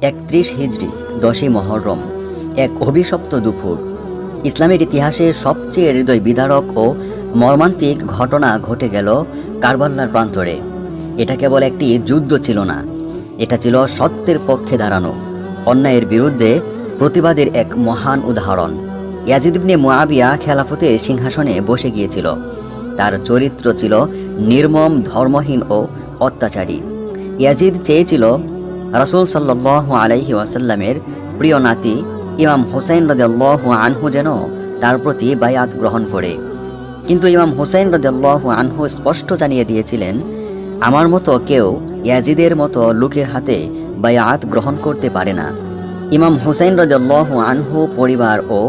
31 হিজরি 10ই মহররম, এক অভিশপ্ত দুপুর। ইসলামের ইতিহাসে সবচেয়ে হৃদয় বিদারক ও মর্মান্তিক ঘটনা ঘটে গেল কারবালার প্রান্তরে। এটা কেবল একটি যুদ্ধ ছিল না, এটা ছিল সত্যের পক্ষে দাঁড়ানো, অন্যায়ের বিরুদ্ধে প্রতিবাদের এক মহান উদাহরণ। ইয়াজিদ ইবনে মুআবিয়া খেলাফতের সিংহাসনে বসে গিয়েছিল। তার চরিত্র ছিল নির্মম, ধর্মহীন ও অত্যাচারী। ইয়াজিদ চেয়েছিল রাসূল সাল্লাল্লাহু আলাইহি ওয়াসাল্লামের প্রিয় নাতি ইমাম হুসাইন রাদিয়াল্লাহু আনহু যেন তার প্রতি বায়াত গ্রহণ করে। কিন্তু ইমাম হুসাইন রাদিয়াল্লাহু আনহু স্পষ্ট জানিয়ে দিয়েছিলেন, আমার মতো কেউ ইয়াজিদের মতো লোকের হাতে বায়াত গ্রহণ করতে পারে না। ইমাম হুসাইন রাদিয়াল্লাহু আনহু পরিবার ও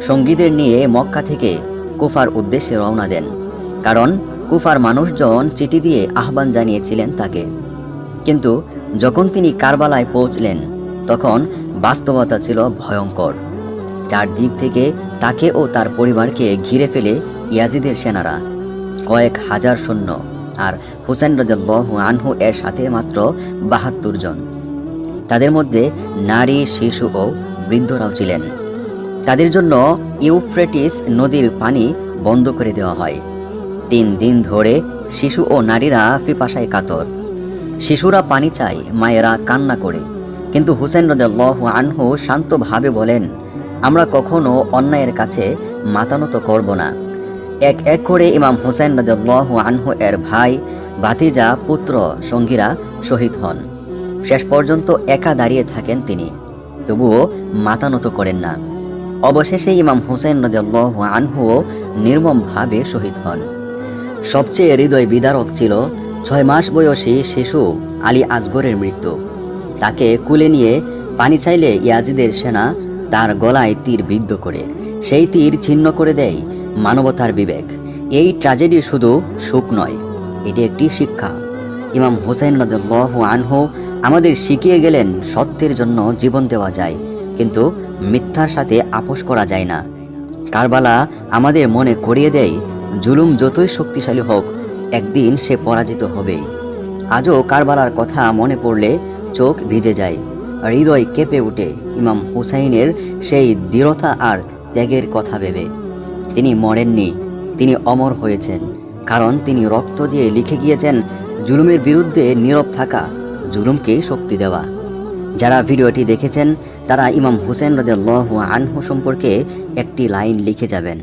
সঙ্গীদের নিয়ে মক্কা থেকে কুফার উদ্দেশ্যে রওনা দেন, কারণ কুফার মানুষজন চিঠি দিয়ে আহ্বান জানিয়েছিলেন তাকে। কিন্তু যখন তিনি কারবালায় পৌঁছলেন, তখন বাস্তবতা ছিল ভয়ঙ্কর। চারদিক থেকে তাকে ও তার পরিবারকে ঘিরে ফেলে ইয়াজিদের সেনারা, কয়েক হাজার সৈন্য, আর হুসাইন রাদিয়াল্লাহু আনহু এর সাথে মাত্র ৭২ জন। তাদের মধ্যে নারী, শিশু ও বৃদ্ধরাও ছিলেন। তাদের জন্য ইউফ্রেটিস নদীর পানি বন্ধ করে দেওয়া হয়। ৩ দিন ধরে শিশু ও নারীরা পিপাসায় কাতর। শিশুরা পানি চায়, মায়েরা কান্না করে। কিন্তু হুসাইন রাদিয়াল্লাহু আনহু শান্তভাবে বলেন, আমরা কখনো অন্যায়ের কাছে মাথা নত করব না। এক এক করে ইমাম হুসাইন রাদিয়াল্লাহু আনহু এর ভাই, ভাতিজা, পুত্র, সঙ্গীরা শহীদ হন। শেষ পর্যন্ত একা দাঁড়িয়ে থাকেন তিনি, তবুও মাথা নত করেন না। অবশেষে ইমাম হুসাইন রাদিয়াল্লাহু আনহুও নির্মমভাবে শহীদ হন। সবচেয়ে হৃদয় বিদারক ছিল 6 মাস বয়সী শিশু আলী আসগরের মৃত্যু। তাকে কুলে নিয়ে পানি চাইলে ইয়াজিদের সেনা তার গলায় তীর বিদ্ধ করে। সেই তীর ছিন্ন করে দেয় মানবতার বিবেক। এই ট্র্যাজেডি শুধু শোক নয়, এটি একটি শিক্ষা। ইমাম হুসাইন রাদিয়াল্লাহু আনহু আমাদের শিখিয়ে গেলেন, সত্যের জন্য জীবন দেওয়া যায়, কিন্তু মিথ্যার সাথে আপোষ করা যায় না। কারবালা আমাদের মনে করিয়ে দেয়, জুলুম যতই শক্তিশালী হোক, একদিন সে পরাজিত হবেই। আজও কারবালার কথা মনে পড়লে চোখ ভিজে যায়, হৃদয় কেঁপে ওঠে ইমাম হুসাইনের সেই দৃঢ়তা আর ত্যাগের কথা ভেবে। তিনি মরেননি, তিনি অমর হয়েছেন, কারণ তিনি রক্ত দিয়ে লিখে গিয়েছেন, জুলুমের বিরুদ্ধে নীরব থাকা, জুলুমকে শক্তি দেওয়া। যারা ভিডিওটি দেখেছেন তারা ইমাম হুসাইন রাদিয়াল্লাহু আনহু সম্পর্কে একটি লাইন লিখে যাবেন।